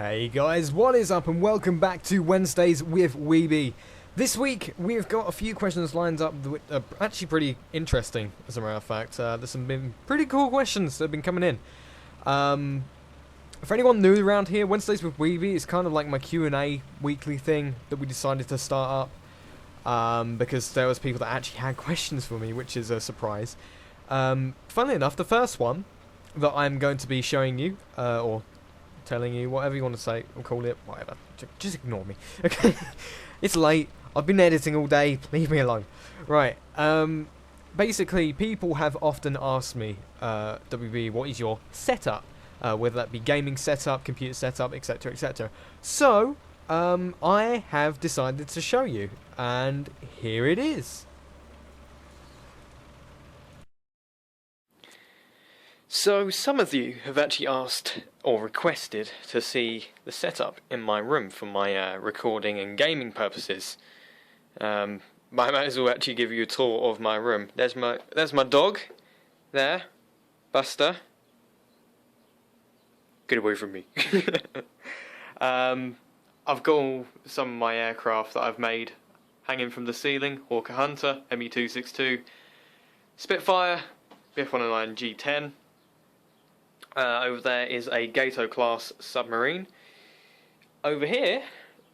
Hey guys, what is up and welcome back to Wednesdays with Weeby. This week we've got a few questions lined up that are actually pretty interesting, as a matter of fact. There's some been pretty cool questions that have been coming in. For anyone new around here, Wednesdays with Weeby is kind of like my Q&A weekly thing that we decided to start up. Because there was people that actually had questions for me, which is a surprise. Funnily enough, the first one that I'm going to be showing you, or telling you, whatever you want to say, or call it, whatever. Just ignore me. Okay, it's late. I've been editing all day. Leave me alone. Right. Basically, people have often asked me, WB, what is your setup? Whether that be gaming setup, computer setup, etc., etc. So, I have decided to show you, and here it is. So, some of you have actually asked or requested to see the setup in my room for my recording and gaming purposes. I might as well actually give you a tour of my room. There's my dog, there, Buster. Get away from me. I've got some of my aircraft that I've made hanging from the ceiling. Hawker Hunter, ME-262, Spitfire, BF-109 G10. Over there is a Gato class submarine. Over here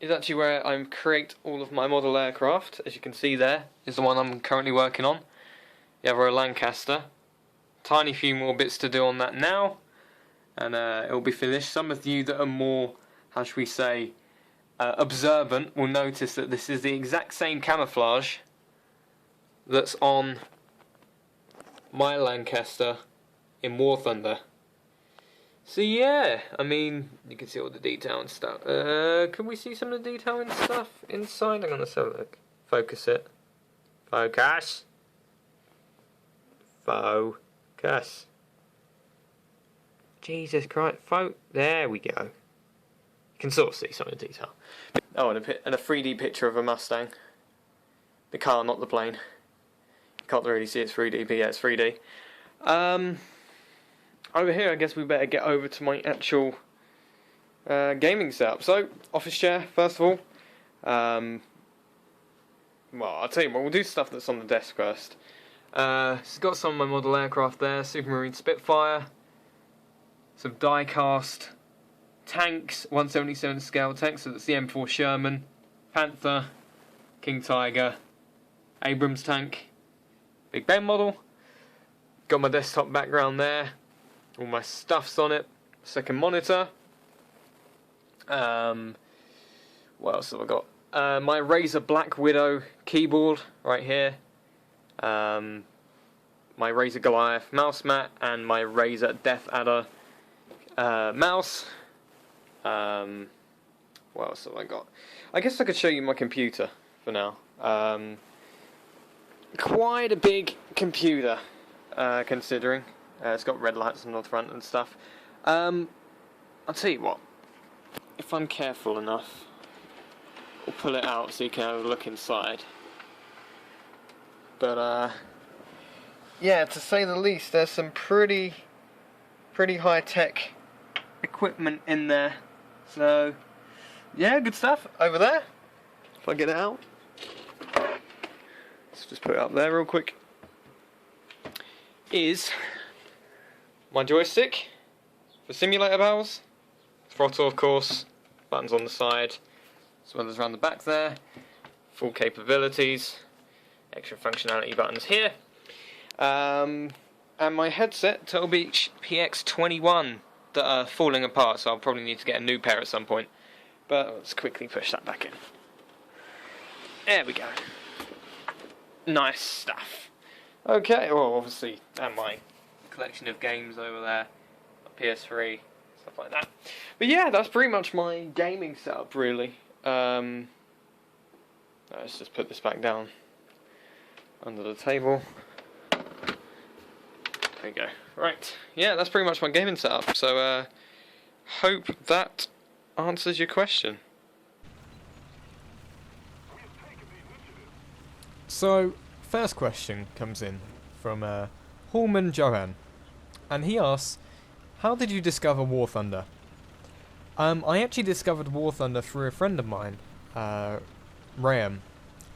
is actually where I create all of my model aircraft. As you can see, there is the one I'm currently working on. The other, a Lancaster. Tiny few more bits to do on that now, and it'll be finished. Some of you that are more, how should we say, observant will notice that this is the exact same camouflage that's on my Lancaster in War Thunder. So yeah, I mean, you can see all the detail and stuff. Can we see some of the detail and stuff inside? I'm gonna have a look. Focus it. Focus. Focus. Jesus Christ. There we go. You can sort of see some of the detail. Oh, and a 3D picture of a Mustang. The car, not the plane. You can't really see it's 3D, but yeah, it's 3D. Over here, I guess we better get over to my actual gaming setup. So, office chair, first of all. Well, I'll tell you what, we'll do stuff that's on the desk first. It's got some of my model aircraft there, Supermarine Spitfire, some die-cast tanks, 177 scale tanks, so that's the M4 Sherman, Panther, King Tiger, Abrams tank, Big Ben model. Got my desktop background there. All my stuff's on it. Second monitor. What else have I got? My Razer Black Widow keyboard right here. My Razer Goliath mouse mat and my Razer Death Adder mouse. What else have I got? I guess I could show you my computer for now. Quite a big computer, considering. It's got red lights on the front and stuff. I'll tell you what, if I'm careful enough, I'll pull it out so you can have a look inside. But yeah, to say the least, there's some pretty high-tech equipment in there. So yeah, good stuff over there. If I get it out, let's just put it up there real quick. Is my joystick for simulator barrels, throttle of course, buttons on the side, as well as around the back there, full capabilities, extra functionality buttons here, and my headset, Turtle Beach PX21, that are falling apart, so I'll probably need to get a new pair at some point, but let's quickly push that back in. There we go. Nice stuff. Okay, well obviously, and my collection of games over there, PS3, stuff like that. But yeah, that's pretty much my gaming setup, really. Let's just put this back down under the table. There you go. Right, yeah, that's pretty much my gaming setup. So, hope that answers your question. So, first question comes in from Hallman Johan. And he asks, how did you discover War Thunder? I actually discovered War Thunder through a friend of mine, Graham,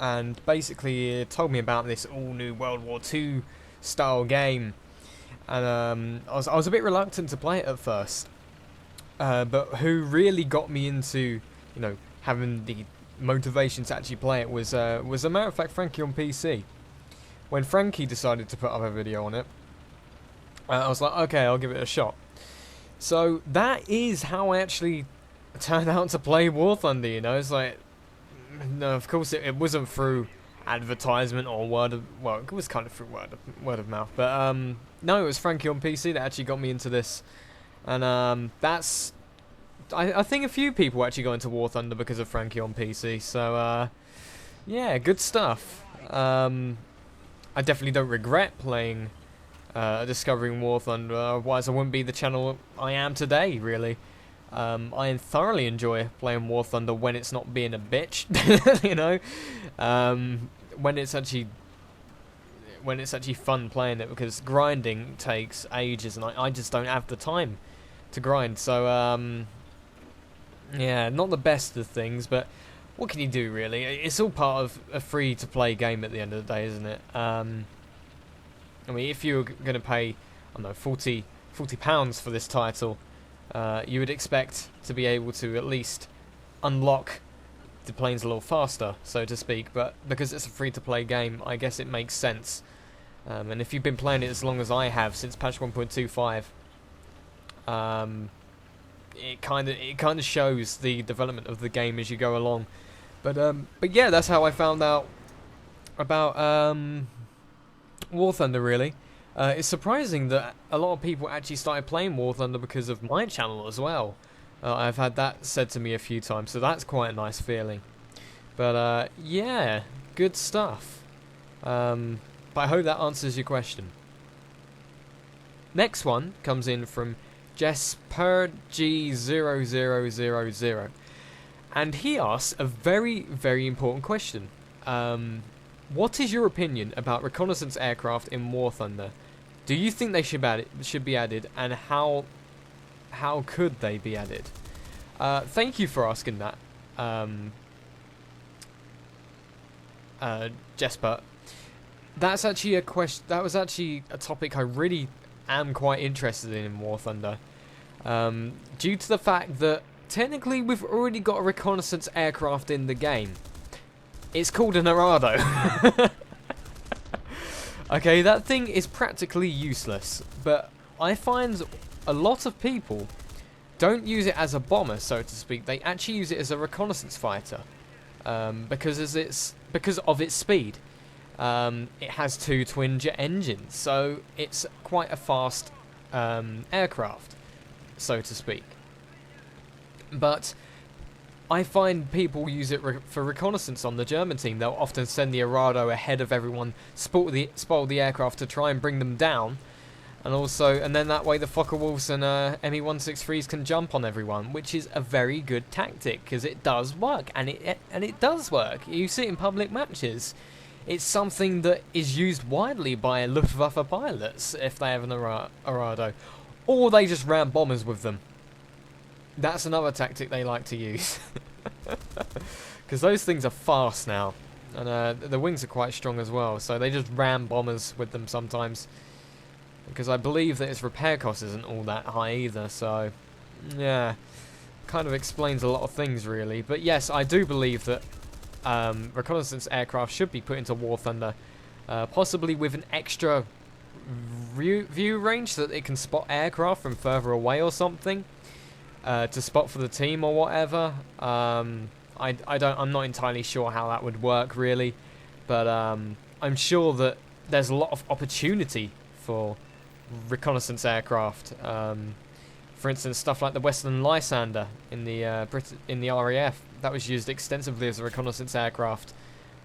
and basically he told me about this all-new World War II style game, and I was a bit reluctant to play it at first, but who really got me into, you know, having the motivation to actually play it was a matter of fact Frankie on PC. When Frankie decided to put up a video on it, I was like, okay, I'll give it a shot. So that is how I actually turned out to play War Thunder, you know. It's like, no, of course it wasn't through advertisement or well, it was kind of through word of mouth, but no, it was Frankie on PC that actually got me into this, and that's, I think a few people actually got into War Thunder because of Frankie on PC. So yeah, good stuff. I definitely don't regret playing. Discovering War Thunder, otherwise I wouldn't be the channel I am today, really. I thoroughly enjoy playing War Thunder when it's not being a bitch, you know, when it's actually fun playing it, because grinding takes ages and I just don't have the time to grind, so yeah, not the best of things, but what can you do, really? It's all part of a free-to-play game at the end of the day, isn't it? I mean, if you were going to pay, I don't know, £40 for this title, you would expect to be able to at least unlock the planes a little faster, so to speak. But because it's a free-to-play game, I guess it makes sense. And if you've been playing it as long as I have, since patch 1.25, it kind of shows the development of the game as you go along. But yeah, that's how I found out about War Thunder, really. It's surprising that a lot of people actually started playing War Thunder because of my channel as well. I've had that said to me a few times, so that's quite a nice feeling. But yeah, good stuff. But I hope that answers your question. Next one comes in from JesperG0000, and he asks a very, very important question. What is your opinion about reconnaissance aircraft in War Thunder? Do you think they should be added, and how could they be added? Thank you for asking that, Jesper. That's actually a question. That was actually a topic I really am quite interested in War Thunder, due to the fact that technically we've already got a reconnaissance aircraft in the game. It's called an Arado. Okay, that thing is practically useless, but I find a lot of people don't use it as a bomber, so to speak. They actually use it as a reconnaissance fighter, because of its speed. It has 2 twin-jet engines, so it's quite a fast aircraft, so to speak. But I find people use it for reconnaissance on the German team. They'll often send the Arado ahead of everyone, spoil the aircraft to try and bring them down, and then that way the Focke-Wulfs and Me-163s can jump on everyone, which is a very good tactic because it does work, and it does work. You see it in public matches. It's something that is used widely by Luftwaffe pilots if they have an Arado, or they just ram bombers with them. That's another tactic they like to use. Because those things are fast now. And the wings are quite strong as well. So they just ram bombers with them sometimes. Because I believe that its repair cost isn't all that high either. So, yeah. Kind of explains a lot of things, really. But yes, I do believe that reconnaissance aircraft should be put into War Thunder. Possibly with an extra view range so that it can spot aircraft from further away or something. To spot for the team or whatever. I'm not entirely sure how that would work, really, but I'm sure that there's a lot of opportunity for reconnaissance aircraft. For instance, stuff like the Western Lysander in the RAF, that was used extensively as a reconnaissance aircraft,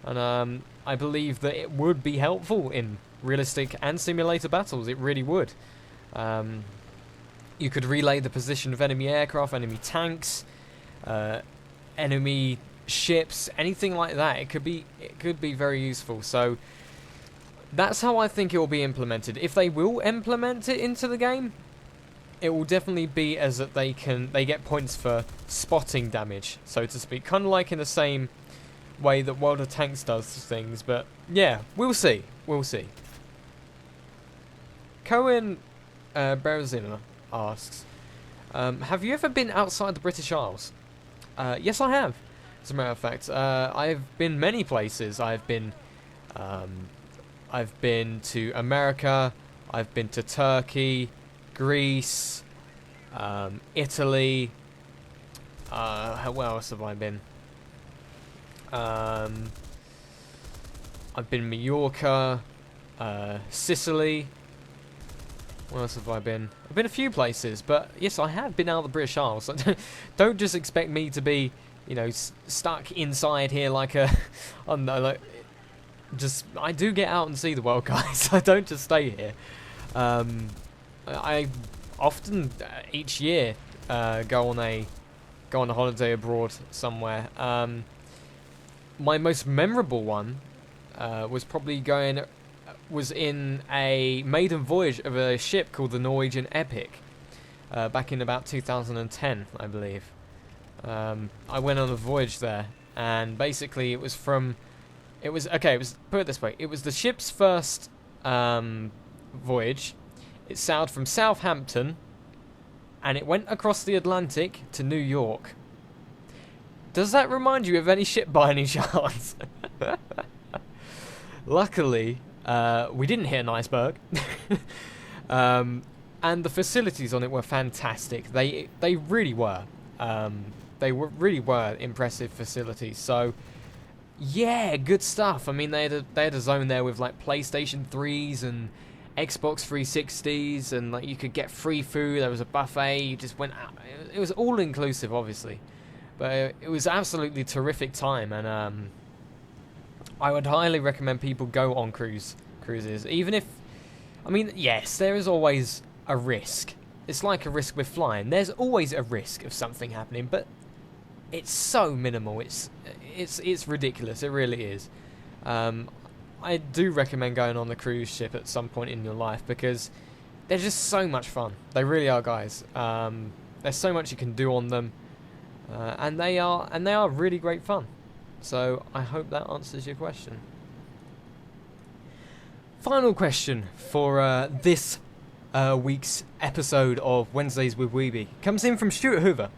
and I believe that it would be helpful in realistic and simulator battles. It really would. You could relay the position of enemy aircraft, enemy tanks, enemy ships, anything like that. It could be very useful. So that's how I think it will be implemented. If they will implement it into the game, it will definitely be as that they get points for spotting damage, so to speak, kind of like in the same way that World of Tanks does things. But yeah, we'll see. Cohen Berzina asks, have you ever been outside the British Isles? Yes, I have. As a matter of fact, I've been many places. I've been to America. I've been to Turkey, Greece, Italy. Where else have I been? I've been Mallorca, Sicily. Where else have I been? I've been a few places, but yes, I have been out of the British Isles. Don't just expect me to be, you know, stuck inside here like a, I don't know, like, I do get out and see the world, guys. I don't just stay here. I often each year go on a holiday abroad somewhere. My most memorable one was in a maiden voyage of a ship called the Norwegian Epic back in about 2010, I believe. I went on a voyage there, and basically it was put it this way, it was the ship's first voyage. It sailed from Southampton and it went across the Atlantic to New York. Does that remind you of any ship by any chance? Luckily, we didn't hit an iceberg. And the facilities on it were fantastic. They really were. They really were impressive facilities. So, yeah, good stuff. I mean, they had a zone there with like PlayStation 3s and Xbox 360s, and like you could get free food. There was a buffet. You just went out. It was all inclusive, obviously, but it was absolutely terrific time. And I would highly recommend people go on cruises, even if, I mean, yes, there is always a risk. It's like a risk with flying. There's always a risk of something happening, but it's so minimal. It's ridiculous. It really is. I do recommend going on the cruise ship at some point in your life because they're just so much fun. They really are, guys. There's so much you can do on them, and they are really great fun. So I hope that answers your question. Final question for this week's episode of Wednesdays with Weeby comes in from Stuart Hoover,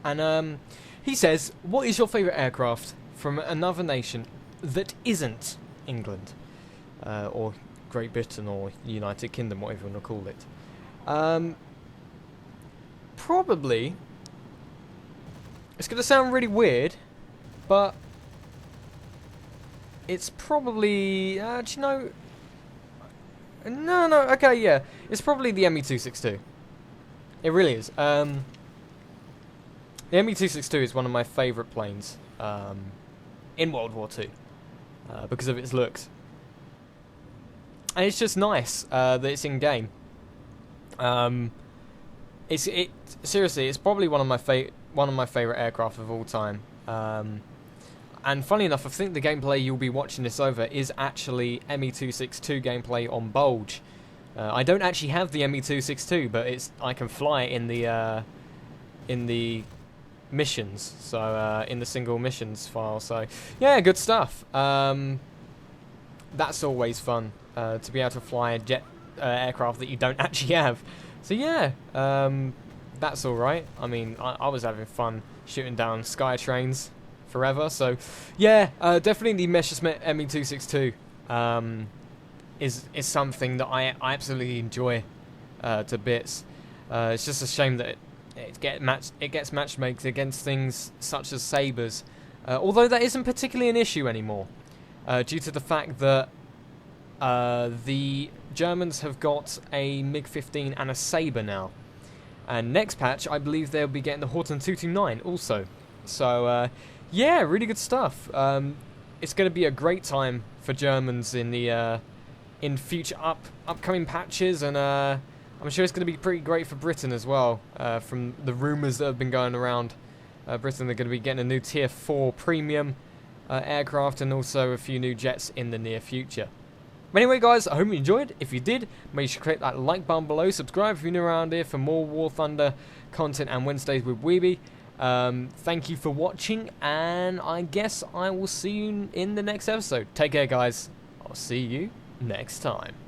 and he says, "What is your favourite aircraft from another nation that isn't England, or Great Britain, or United Kingdom, whatever you want to call it?" Probably, it's going to sound really weird, but it's probably, do you know? No, okay, yeah. It's probably the ME-262. It really is. The ME-262 is one of my favourite planes in World War II because of its looks. And it's just nice that it's in game. Seriously, it's probably one of my favourite aircraft of all time. And funny enough, I think the gameplay you'll be watching this over is actually ME-262 gameplay on Bulge. I don't actually have the ME-262, but I can fly it in the missions, so in the single missions file. So yeah, good stuff. That's always fun to be able to fly a jet aircraft that you don't actually have. So yeah, that's all right. I mean, I was having fun shooting down sky trains forever. So yeah, definitely the Messerschmitt ME-262 is something that I absolutely enjoy to bits. It's just a shame that it gets matchmaked against things such as Sabres, although that isn't particularly an issue anymore, due to the fact that the Germans have got a MiG-15 and a Sabre now, and next patch I believe they'll be getting the Horten 229 also. So yeah, really good stuff. It's going to be a great time for Germans in the in future upcoming patches, and I'm sure it's going to be pretty great for Britain as well. From the rumours that have been going around, Britain, they're going to be getting a new Tier 4 premium aircraft, and also a few new jets in the near future. But anyway, guys, I hope you enjoyed. If you did, make sure to click that like button below. Subscribe if you're new around here for more War Thunder content and Wednesdays with Weeby. Thank you for watching, and I guess I will see you in the next episode. Take care, guys. I'll see you next time.